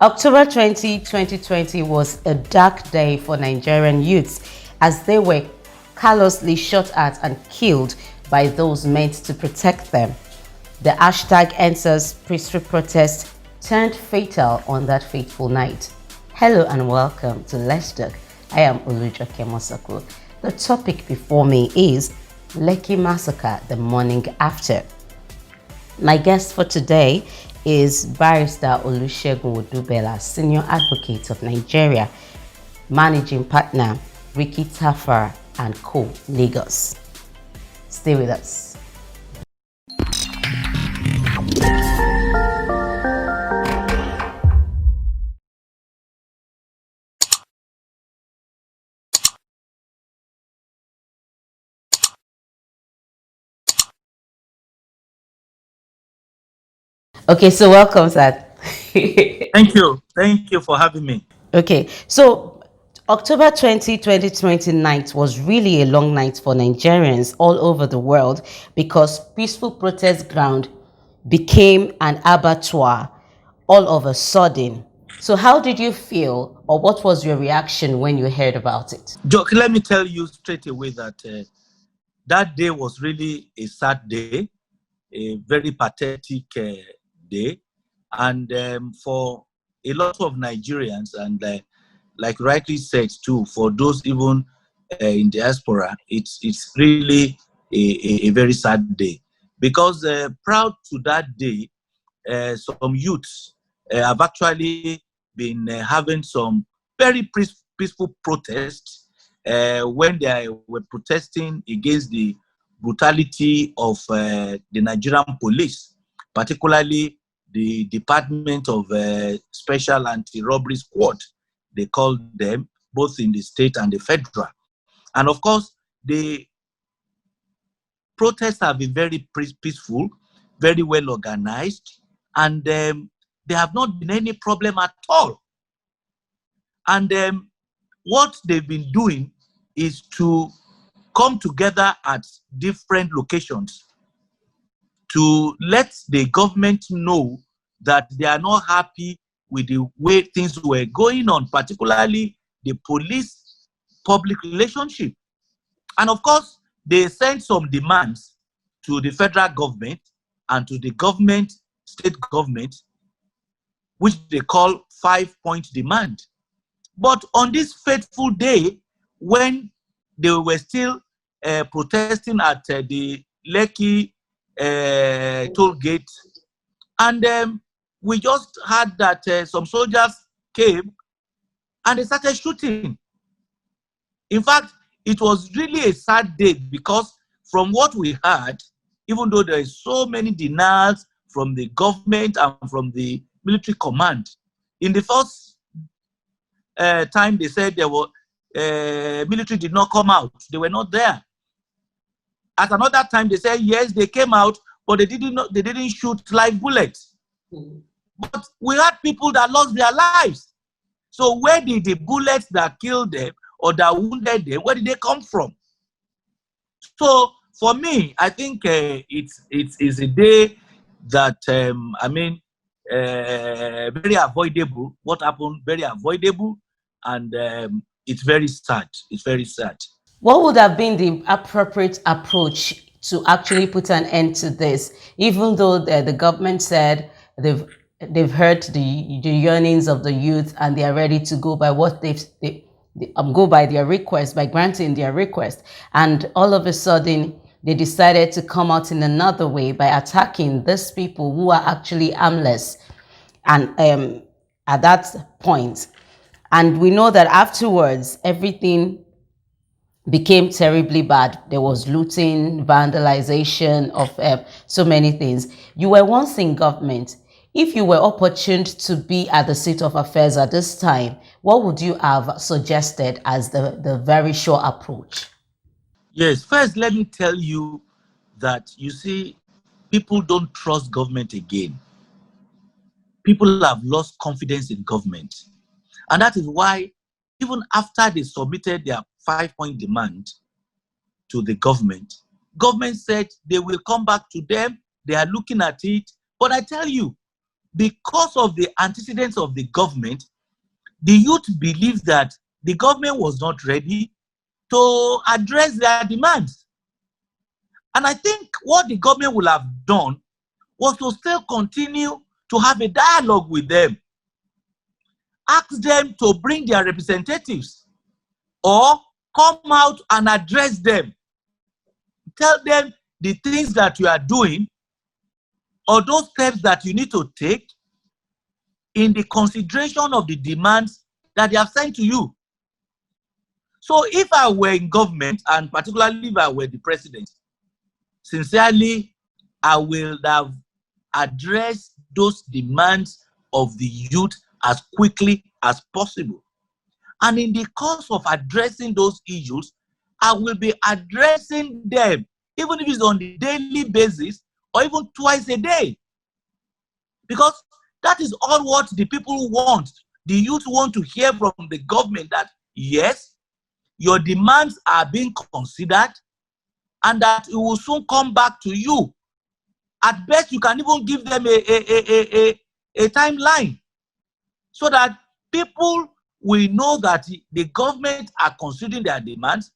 October 20, 2020 was a dark day for Nigerian youths as they were callously shot at and killed by those meant to protect them. The hashtag answers peaceful protest turned fatal on that fateful night. Hello and welcome to Let's Talk. I am Lekki Massacre. The topic before me is Lekki Massacre the morning after. My guest for today is Barrister Olusegun Odubela, Senior Advocate of Nigeria, Managing Partner, Ricky Tafara and Co. Lagos. Stay with us. Okay, so welcome, sir. Thank you. Thank you for having me. Okay, so October 20, 2029 was really a long night for Nigerians all over the world because peaceful protest ground became an abattoir all of a sudden. So how did you feel, or what was your reaction when you heard about it? Let me tell you straight away that that day was really a sad day, a very pathetic day. And for a lot of Nigerians, and like rightly said too, for those even in diaspora, it's really a very sad day. Because proud to that day, some youths have actually been having some very peaceful protests when they were protesting against the brutality of the Nigerian police, particularly the Department of Special Anti-Robbery Squad, they call them, both in the state and the federal. And of course, the protests have been very peaceful, very well organized, and there have not been any problem at all. And what they've been doing is to come together at different locations to let the government know that they are not happy with the way things were going on, particularly the police public relationship. And of course, they sent some demands to the federal government and to the government, state government, which they call 5-point demand. But on this fateful day, when they were still protesting at the Lekki toll gate, and we just heard that some soldiers came and they started shooting. In fact, it was really a sad day because from what we heard, even though there is so many denials from the government and from the military command, in the first time they said there were military did not come out, they were not there. At another time they said yes, they came out, but they didn't shoot live bullets. But we had people that lost their lives. So where did the bullets that killed them or that wounded them, where did they come from? So for me, I think it's a day that very avoidable. What happened? Very avoidable, and it's very sad. It's very sad. What would have been the appropriate approach to actually put an end to this, even though the government said they've heard the yearnings of the youth and they are ready to go by what they go by their request, by granting their request, and all of a sudden they decided to come out in another way by attacking these people who are actually harmless, and at that point, and we know that afterwards everything became terribly bad. There was looting, vandalization of so many things. You were once in government. If you were opportuned to be at the seat of affairs at this time, what would you have suggested as the very sure approach? Yes, first let me tell you that you see, people don't trust government again. People have lost confidence in government. And that is why, even after they submitted their 5-point demand to the government said they will come back to them. They are looking at it. But I tell you, because of the antecedents of the government, the youth believed that the government was not ready to address their demands. And I think what the government would have done was to still continue to have a dialogue with them, ask them to bring their representatives or come out and address them, tell them the things that you are doing or those steps that you need to take in the consideration of the demands that they have sent to you. So if I were in government, and particularly if I were the president, sincerely, I will have addressed those demands of the youth as quickly as possible. And in the course of addressing those issues, I will be addressing them, even if it's on a daily basis or even twice a day. Because that is all what the people want. The youth want to hear from the government that, yes, your demands are being considered and that it will soon come back to you. At best, you can even give them a timeline so that people will know that the government are considering their demands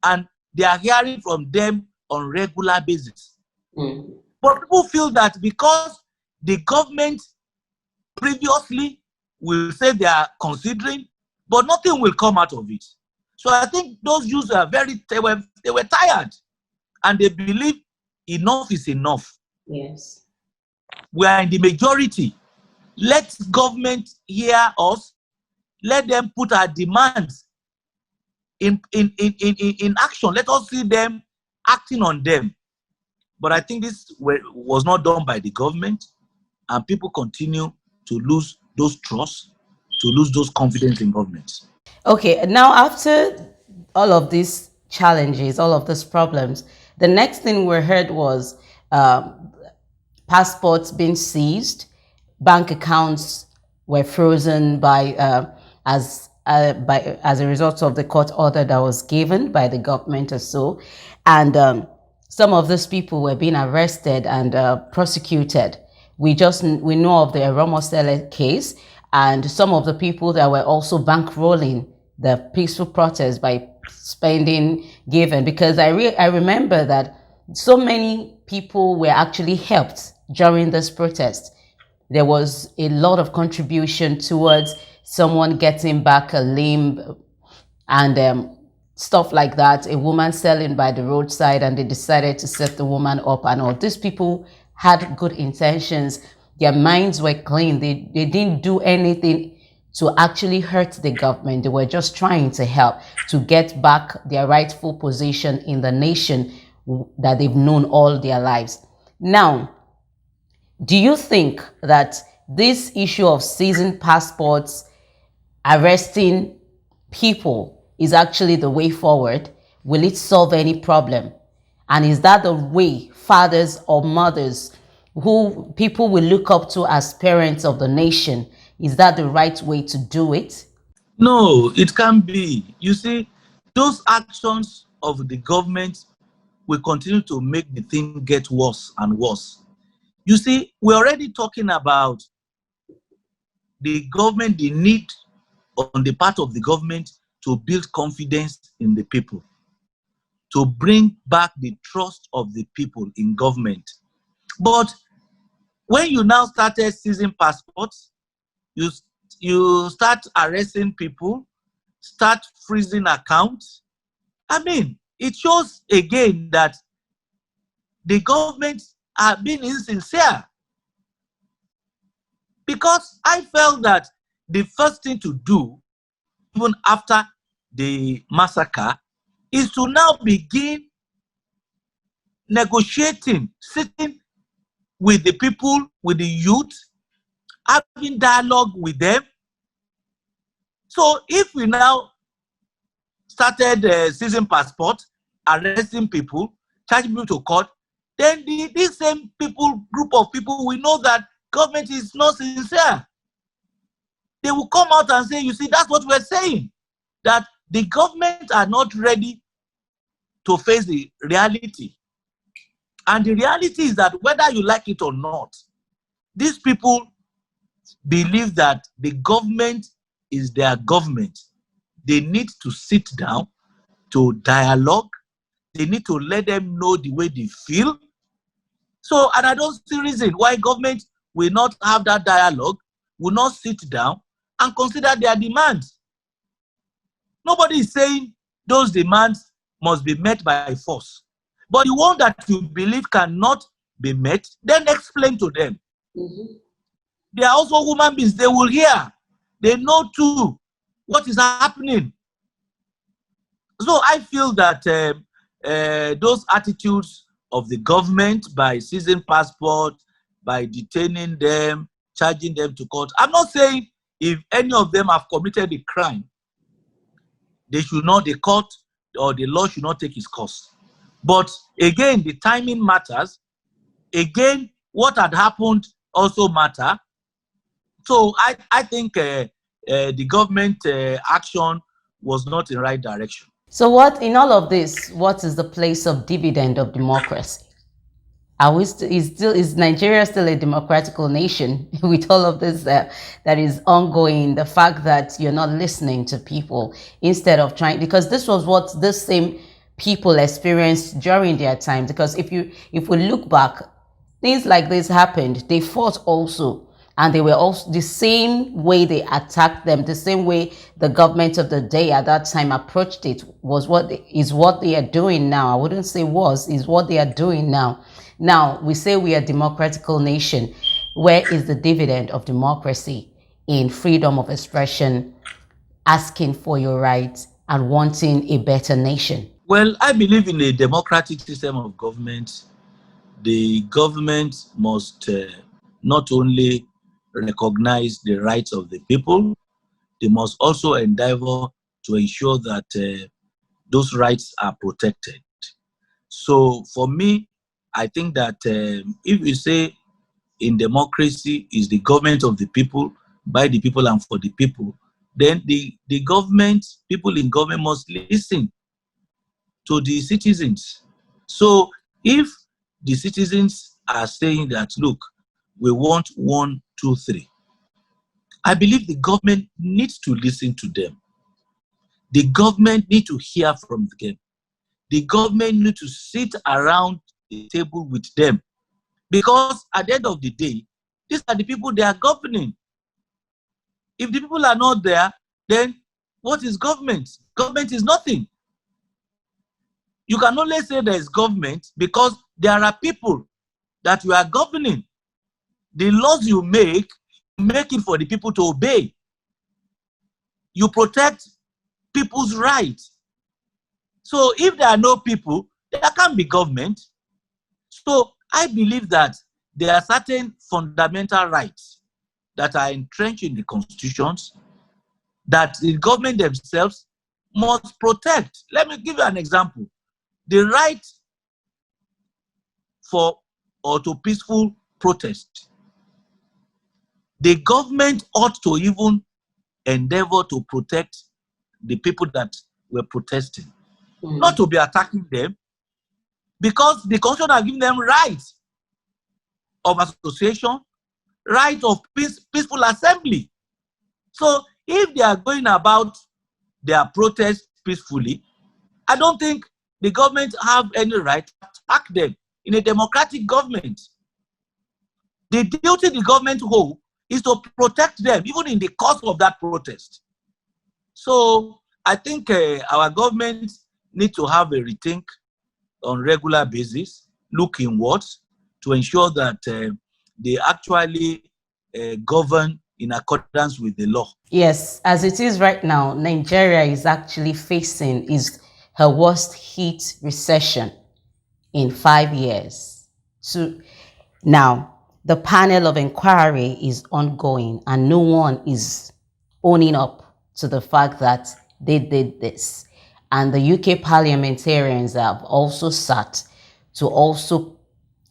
and they are hearing from them on regular basis. But people feel that because the government previously will say they are considering, but nothing will come out of it. So I think those youths are they were tired and they believe enough is enough. Yes. We are in the majority. Let government hear us. Let them put our demands in action. Let us see them acting on them. But I think this was not done by the government, and people continue to lose those trust, to lose those confidence in government. Okay, now after all of these challenges, all of these problems, the next thing we heard was passports being seized, bank accounts were frozen as a result of the court order that was given by the government or so, and some of these people were being arrested and prosecuted. We know of the Eromosele case, and some of the people that were also bankrolling the peaceful protest by spending given, because I remember that so many people were actually helped during this protest. There was a lot of contribution towards someone getting back a limb and stuff like that. A woman selling by the roadside and they decided to set the woman up and all. These people had good intentions. Their minds were clean. They didn't do anything to actually hurt the government. They were just trying to help to get back their rightful position in the nation that they've known all their lives. Now, do you think that this issue of seizing passports, arresting people is actually the way forward? Will it solve any problem? And is that the way fathers or mothers who people will look up to as parents of the nation, is that the right way to do it? No, it can't be. You see, those actions of the government will continue to make the thing get worse and worse. You see, we're already talking about the government, the need on the part of the government to build confidence in the people, to bring back the trust of the people in government. But when you now started seizing passports, you start arresting people, start freezing accounts. I mean, it shows again that the government are being insincere. Because I felt that the first thing to do, even after the massacre, is to now begin negotiating, sitting with the people, with the youth, having dialogue with them. So if we now started seizing passports, arresting people, charging people to court, then these same group of people, we know that government is not sincere. They will come out and say, you see, that's what we're saying, that the government are not ready to face the reality. And the reality is that whether you like it or not, these people believe that the government is their government, they need to sit down to dialogue. They need to let them know the way they feel. So, and I don't see reason why government will not have that dialogue, will not sit down and consider their demands. Nobody is saying those demands must be met by force. But the one that you believe cannot be met, then explain to them. Mm-hmm. They are also human beings. They will hear. They know too what is happening. So I feel that those attitudes of the government by seizing passport, by detaining them, charging them to court. I'm not saying if any of them have committed a crime, they should not, the court or the law should not take its course. But again, the timing matters. Again, what had happened also matter. So I think the government action was not in the right direction. So what, in all of this, what is the place of dividend of democracy? Is Nigeria still a democratical nation with all of this that is ongoing? The fact that you're not listening to people instead of trying, because this was what this same people experienced during their time. Because if we look back, things like this happened. They fought also, and they were also the same way they attacked them, the same way the government of the day at that time approached it was what they are doing now. I wouldn't say is what they are doing now. Now we say we are a democratical nation. Where is the dividend of democracy in freedom of expression, asking for your rights, and wanting a better nation? Well, I believe in a democratic system of government. The government must not only recognize the rights of the people, they must also endeavor to ensure that those rights are protected. So for me, I think that if you say in democracy is the government of the people, by the people and for the people, then the government, people in government must listen to the citizens. So if the citizens are saying that, look, we want 1, 2, 3, I believe the government needs to listen to them. The government needs to hear from them. The government needs to sit around the table with them. Because at the end of the day, these are the people they are governing. If the people are not there, then what is government? Government is nothing. You can only say there is government because there are people that you are governing. The laws you make it for the people to obey. You protect people's rights. So if there are no people, there can't be government. So I believe that there are certain fundamental rights that are entrenched in the constitutions that the government themselves must protect. Let me give you an example. The right to peaceful protest. The government ought to even endeavor to protect the people that were protesting, not to be attacking them, because the constitution has given them rights of association, right of peaceful assembly. So if they are going about their protest peacefully, I don't think the government have any right to attack them in a democratic government. The duty the government holds is to protect them, even in the course of that protest. So I think our government needs to have a rethink on regular basis, look inwards to ensure that they actually govern in accordance with the law. Yes, as it is right now, Nigeria is actually facing her worst hit recession in 5 years. So now the panel of inquiry is ongoing and no one is owning up to the fact that they did this. And the UK parliamentarians have also sat to also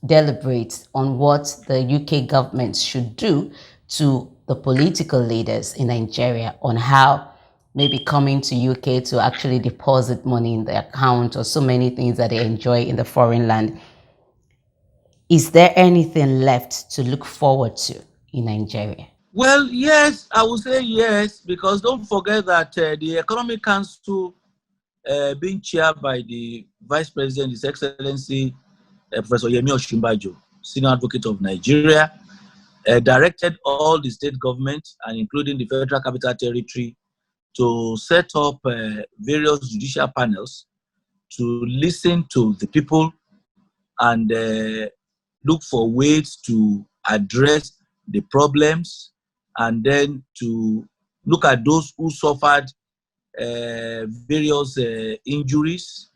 deliberate on what the UK government should do to the political leaders in Nigeria on how maybe coming to UK to actually deposit money in the account or so many things that they enjoy in the foreign land. Is there anything left to look forward to in Nigeria? Well, yes, I would say yes, because don't forget that the Economic Council, being chaired by the Vice President, His Excellency Professor Yemi Osinbajo, Senior Advocate of Nigeria, directed all the state governments, and including the Federal Capital Territory, to set up various judicial panels to listen to the people and look for ways to address the problems, and then to look at those who suffered various injuries,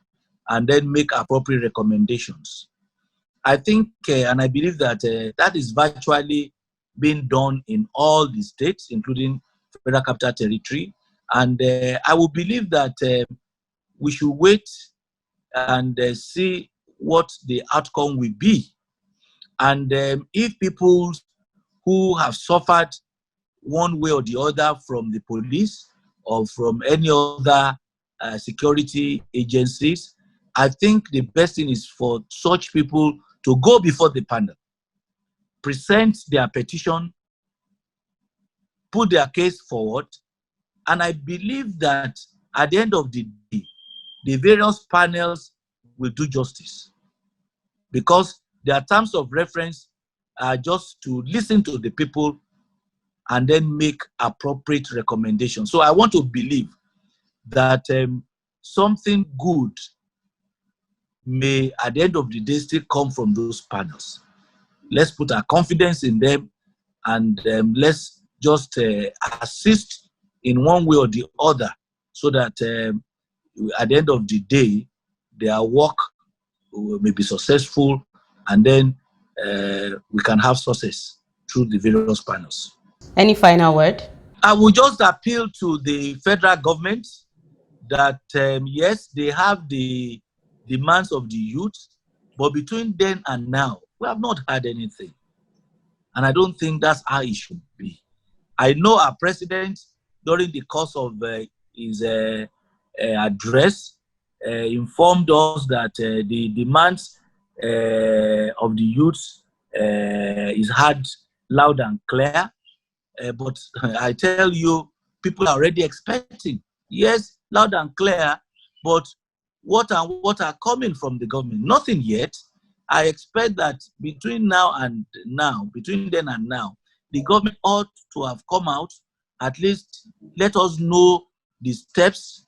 and then make appropriate recommendations. I think and I believe that that is virtually being done in all the states, including Federal Capital Territory. And I will believe that we should wait and see what the outcome will be. And if people who have suffered one way or the other from the police or from any other security agencies, I think the best thing is for such people to go before the panel, present their petition, put their case forward, and I believe that at the end of the day, the various panels will do justice, because their terms of reference are just to listen to the people and then make appropriate recommendations. So I want to believe that something good may, at the end of the day, still come from those panels. Let's put our confidence in them, and let's just assist in one way or the other, so that at the end of the day, their work may be successful, and then we can have success through the various panels. Any final word? I will just appeal to the federal government that yes, they have the demands of the youth, but between then and now, we have not had anything. And I don't think that's how it should be. I know our president, during the course of his address, informed us that the demands of the youths is heard loud and clear. But I tell you, people are already expecting. Yes, loud and clear, but what are coming from the government? Nothing yet. I expect that between then and now, the government ought to have come out, at least let us know the steps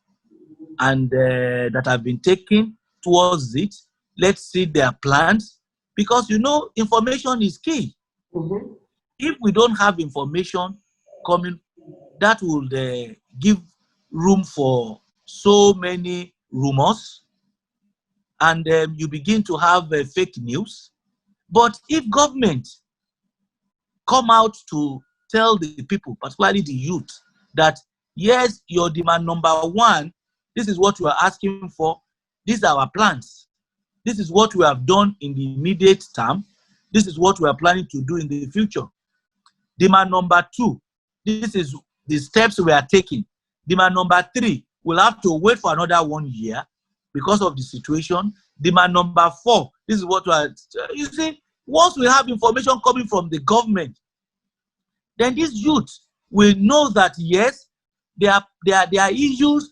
and that have been taken towards it. Let's see their plans, because information is key. Mm-hmm. If we don't have information coming, that will give room for so many rumors, and you begin to have fake news. But if government come out to tell the people, particularly the youth, that yes, your demand number one, this is what we are asking for, these are our plans, this is what we have done in the immediate term, this is what we are planning to do in the future. Demand number two, this is the steps we are taking. Demand number three, we'll have to wait for another 1 year because of the situation. Demand number four, this is what we are, you see, once we have information coming from the government, then these youth will know that yes, their issues,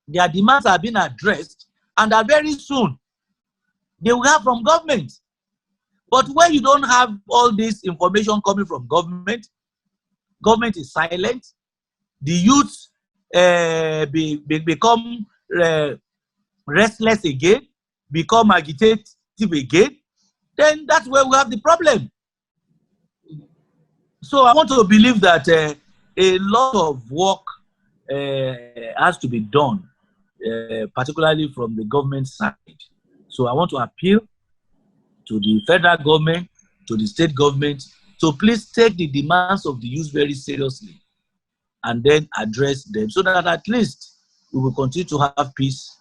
their demands are being addressed, and that very soon they will have from government. But when you don't have all this information coming from government, government is silent, the youth become restless again, become agitative again, then that's where we have the problem. So I want to believe that a lot of work has to be done, particularly from the government side. So I want to appeal to the federal government, to the state government, to please take the demands of the youth very seriously and then address them, so that at least we will continue to have peace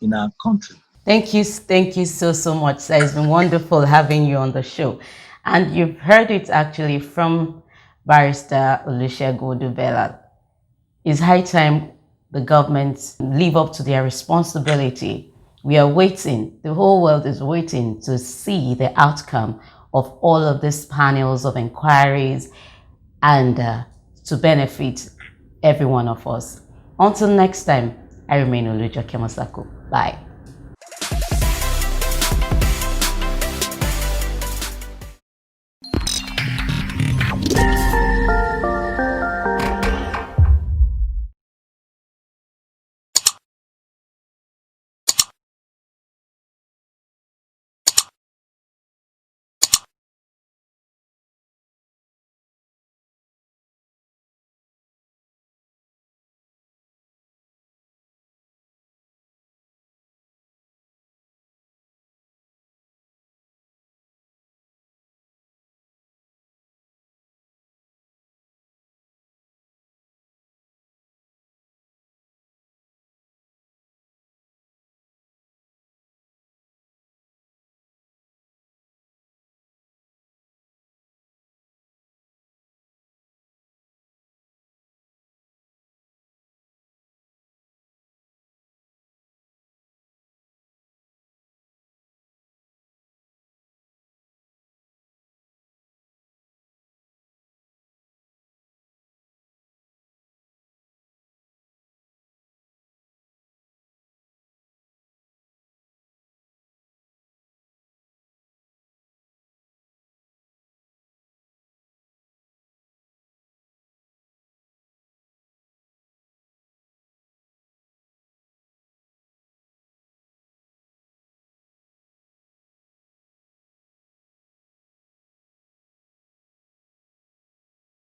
in our country. Thank you so much. It's been wonderful having you on the show. And you've heard it actually from Barrister Olusegun Odubela. It's high time the government live up to their responsibility. We are waiting, the whole world is waiting to see the outcome of all of these panels of inquiries and to benefit every one of us. Until next time, I remain Lekki Massacre. Bye.